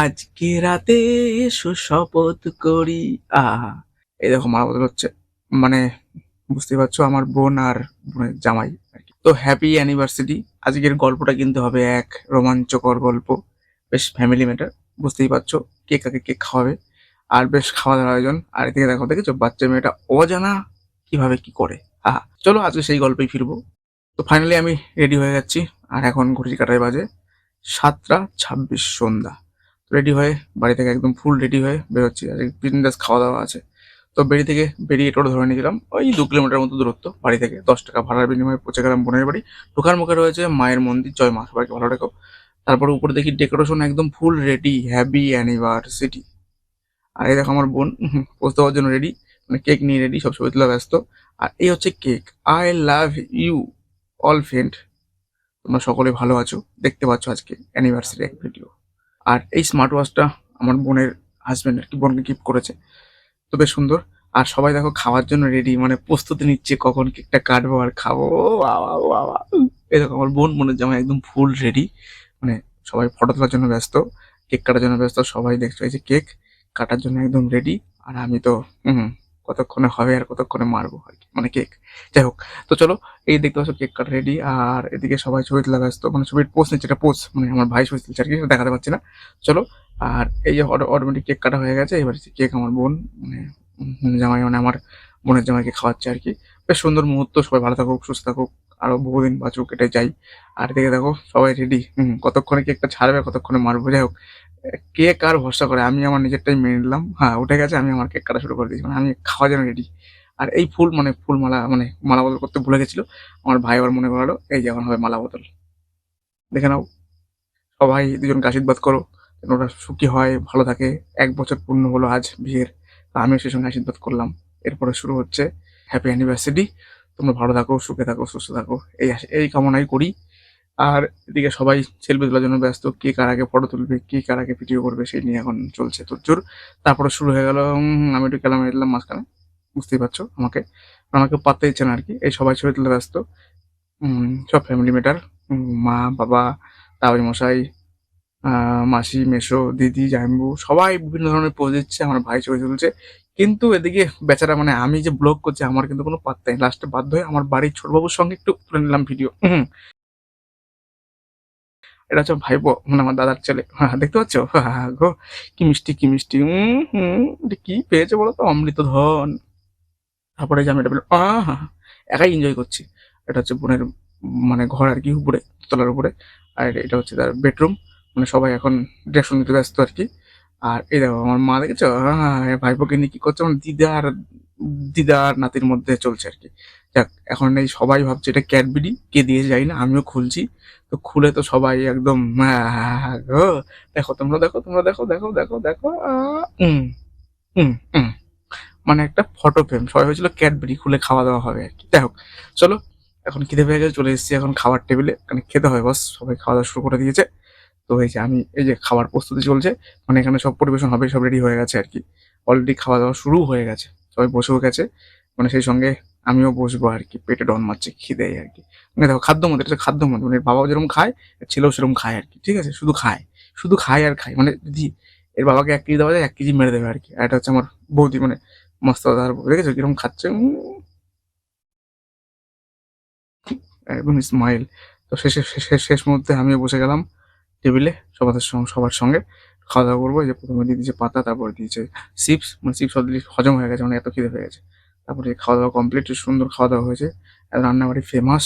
আজকে রাতে এসো শপথ করি। আহা! এই দেখো মালা বদল হচ্ছে। মানে বুঝতেই পারছো আমার বোন আর বোনের জামাই আরকি। তো হ্যাপি অ্যানিভার্সারি। আজকের গল্পটা কিন্তু হবে এক রোমাঞ্চকর গল্প। বেশ ফ্যামিলি ম্যাটার। বুঝতেই পারছো আগে কেক খাওয়াবে। আর বেশ খাওয়া-দাওয়ার আয়োজন। আর এদিকে দেখো দেখেছো বাচ্চা মেয়েটা অজানা কিভাবে কি করে। আহা! চলো আজকে সেই গল্পেই ফিরবো। তো ফাইনালি আমি রেডি হয়ে যাচ্ছি। আর এখন ঘড়ির কাঁটায় বাজে ৭টা ২৬ সন্ধ্যা। রেডি হয়ে বাড়ি থেকে একদম ফুল রেডি হয়ে বেরোচ্ছি। আজকে বিন্দাস খাওয়া-দাওয়া আছে। তো বেরিয়ে টোটো ধরে নিয়েছিলাম। ওই ২ কিলোমিটার মতো দূরত্ব বাড়ি থেকে। ৳১০ ভাড়ার বিনিময়ে পৌঁছে গেলাম বোনের বাড়ি। ঢোকার মুখে রয়েছে মায়ের মন্দির, জয় মা! সবাইকে ভালো রেখো। তারপরে উপরে দেখি ডেকোরেশন একদম ফুল রেডি, হ্যাপি অ্যানিভার্সিটি। আর এই দেখো আমার বোন পোজ দেওয়ার জন্য রেডি। মানে কেক নিয়ে রেডি, সব ছবি তোলা ব্যস্ত। আর এই হচ্ছে cake. I love you all friend. তোমরা সকলে ভালো আছো। দেখতে পাচ্ছ আজকে অ্যানিভার্সারি এক ভিডিও। আর এই স্মার্ট ওয়াচটা আমার বোনের হাজবেন্ড আর কি বোনকে গিফট করেছে। তো বেশ সুন্দর। আর সবাই দেখো খাওয়ার জন্য রেডি, মানে প্রস্তুতি নিচ্ছে কখন কেকটা কাটবো আর খাবো। ও বাবা ও বাবা! এই দেখো আমার বোনের জামাই একদম ফুল রেডি। মানে সবাই ফটো তোলার জন্য ব্যস্ত, কেক কাটার জন্য ব্যস্ত। সবাই দেখছো এই যে কেক কাটার জন্য একদম রেডি। আর আমি তো কতক্ষণে হবে আর কতক্ষণে মারবো আর কি, মানে কেক। যাই হোক, তো চলো এই দেখতে পাচ্ছ কেক কাটা রেডি। আর এদিকে সবাই ছবি তোলা ব্যস্ত, মানে ছবির পোজ নিচ্ছে, এটা পোজ মানে আমার ভাই ছবি তুলছে আর কি, সেটা দেখাতে পারছি না। চলো। আর এই যে অটোমেটিক কেক কাটা হয়ে গেছে, এবার কেক আমার বোন মানে জামাই মানে আমার বোনের জামাইকে খাওয়াচ্ছে আর কি। বেশ সুন্দর মুহূর্ত। সবাই ভালো থাকুক, সুস্থ থাকুক, আরো বহুদিন বাঁচুক, এটাই চাই। আর এদিকে দেখো সবাই রেডি। কতক্ষণে কেকটা ছাড়বে, কতক্ষণে মারবো। যাই হোক, কে কার ভরসা করে, আমি আমার নিজেরটাই মেনে নিলাম। হ্যাঁ, উঠে গেছে, আমি আমার কেক কাটা শুরু করে দিয়েছি। মানে আমি খাওয়ার জন্য রেডি। আর এই ফুল মানে ফুল মালা মানে মালা বদল করতে ভুলে গেছিল। আমার ভাই আবার মনে করালো, এই যে এখন হবে মালা বদল। দেখে নাও, সবাই দুজনকে আশীর্বাদ করো যেন ওরা সুখী হয়, ভালো থাকে। ১ বছর পূর্ণ হলো আজ বিয়ের। তা আমিও সেই সঙ্গে আশীর্বাদ করলাম। এরপরে শুরু হচ্ছে হ্যাপি অ্যানিভার্সারি। তোমরা ভালো থাকো, সুখে থাকো, সুস্থ থাকো। এই কামনাই করি। আর এদিকে সবাই সেলফি তোলার জন্য ব্যস্ত। কে কার আগে ফটো তুলবে, কে কার আগে ভিডিও করবে সেই নিয়ে এখন চলছে তোড়জোড়। তারপরে শুরু হয়ে গেল। আমি একটু ক্যামেরা নিলাম মাঝখানে। বুঝতেই পারছো আমাকে। আমার কেউ পাত্তা দিচ্ছে না আরকি। এই সবাই ছবি তুলতে ব্যস্ত। সব ফ্যামিলি ম্যাটার। মা, বাবা, তাবাই মশাই, মাসি, মেসো, দিদি, জামাইবাবু সবাই বিভিন্ন ধরনের পোজ দিচ্ছে। আমার ভাই ছবি তুলছে। কিন্তু এদিকে বেচারা মানে আমি যে ব্লগ করছি আমার কিন্তু কোনো পাত্তাই নেই। লাস্টে বাধ্য হয়ে আমার বাড়ির ছোট বাবুর সঙ্গে একটু তুলে নিলাম ভিডিও। এটা হচ্ছে ভাইপো, মানে আমার দাদার ছেলে। দেখতে পাচ্ছ? গো কি মিষ্টি, কি মিষ্টি। এটা কি পেয়েছে বলো তো? অমৃত ধন। তারপরে যে আমি এটা পেলাম। একাই এনজয় করছি। এটা হচ্ছে বোনের মানে ঘর আরকি উপরে, দোতলার উপরে। আর এটা হচ্ছে তার বেডরুম। মানে সবাই এখন ডিরেকশন নিতে ব্যস্ত আরকি। আর এই দেখো আমার মা দেখেছো? ভাইপোকে নিয়ে কি করছে? মানে দিদা আর নাতির মধ্যে চলছে আরকি। যাক, এখন এই সবাই ভাবছে এটা ক্যাডবেরি, কে দিয়েছে জানি না। আমিও খুলছি। তো খুলে তো সবাই একদম গো! দেখো তোমরা দেখো, তোমরা দেখো, দেখো, দেখো, দেখো। উম, উম, উম। মানে একটা ফটো ফ্রেম। সবাই হয়েছিল ক্যাডবেরি খুলে খাওয়া-দাওয়া হবে আরকি। যাই হোক, চলো এখন খিদে পেয়ে গেছে, চলে এসেছি এখন খাওয়ার টেবিলে। মানে খেতে হয় বস। সবাই খাওয়া-দাওয়া শুরু করে দিয়েছে। তো এই যে আমি এই যে খাবার প্রস্তুতি চলছে। মানে এখানে সব পরিবেশন হবে, সব রেডি হয়ে গেছে আরকি। অলরেডি খাওয়া-দাওয়া শুরু হয়ে গেছে। সবাই বসেও গেছে। মানে সেই সঙ্গে আমিও বসবো আরকি। পেটে ডন মারছে খিদেয় আরকি। মানে দেখো খাদ্যমন্ত্রী, এটা হচ্ছে খাদ্যমন্ত্রী। মানে এর বাবাও যেরকম খায়, এর ছেলেও সেরকম খায় আরকি। ঠিক আছে? শুধু খায়। শুধু খায় আর খায়। মানে যদি এর বাবাকে ১ কেজি দেওয়া যায় ১ কেজি মেরে দেবে আরকি। আর এটা হচ্ছে আমার বৌদি, মানে মস্তদার বউ। দেখেছো কিরকম খাচ্ছে? একদম স্মাইল। তো শেষ মুহূর্তে আমিও বসে গেলাম টেবিলে সবার সঙ্গে খাওয়া-দাওয়া করবো। এই যে ১ম এ দিয়ে দিয়েছে পাতা, তারপরে দিয়েছে চিপস। মানে চিপস অলরেডি হজম হয়ে গেছে, মানে এত খিদে পেয়ে গেছে। তারপরে খাওয়া-দাওয়া কমপ্লিট, সুন্দর খাওয়া-দাওয়া হয়েছে। রান্নাবাড়ি ফেমাস।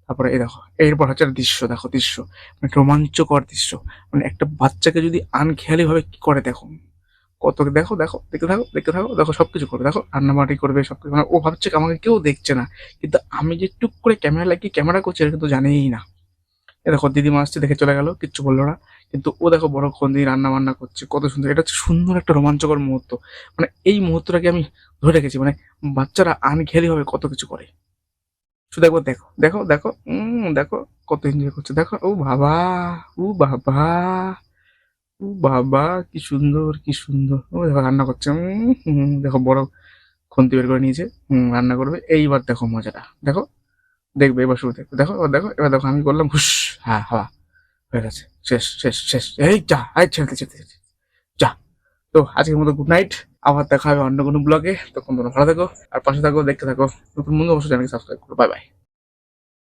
তারপরে এই দেখো, এরপর হচ্ছে একটা দৃশ্য দেখো, দৃশ্য। মানে রোমাঞ্চকর দৃশ্য। মানে একটা বাচ্চাকে যদি আনখেয়ালিভাবে কি করে দেখো। কত দেখো, দেখো, দেখতে থাকো, দেখতে থাকো, দেখো সবকিছু করবে। দেখো রান্নাবাড়ি করবে সবকিছু। মানে ও ভাবছে আমাকে কেউ দেখছে না। কিন্তু আমি যে টুক করে ক্যামেরা লাগিয়ে ক্যামেরা করছি এটা কিন্তু জানেই না। এ দেখো দিদিমা আসছে দেখে চলে গেল, কিচ্ছু বলল না। কিন্তু ও দেখো বড়ক্ষণ দিয়ে রান্না-বান্না করছে। কত সুন্দর! এটা হচ্ছে সুন্দর একটা রোমাঞ্চকর মুহূর্ত। মানে এই মুহূর্তটাকে আমি ধরে রেখেছি। মানে বাচ্চারা আনখেয়ালিভাবে কত কিছু করে। শুধু একবার দেখো, দেখো, দেখো, দেখো কত এনজয় করছে। দেখো, ও বাবা! ও বাবা! ও বাবা! কি সুন্দর, কি সুন্দর! ও দেখো রান্না করছে। দেখো বড় খুন্তি বের করে নিয়েছে। রান্না করবে। এইবার দেখো মজাটা। দেখো, দেখবে এবার শুরু দেখবে। দেখো, এবার দেখো, এবার দেখো আমি করলাম হুস, হাওয়া। হয়ে গেছে। শেষ, শেষ, শেষ। এই যা! এই ছেড়ে দে, ছেড়ে দে, ছেড়ে দে। তো আজকের মতো গুড নাইট, আবার দেখা হবে অন্য কোনো ব্লগে। তখন তোমরা ভালো থাকো আর পাশে থাকো, দেখতে থাকো। নতুন বন্ধু অবশ্যই চ্যানেলকে সাবস্ক্রাইব করো। Bye bye.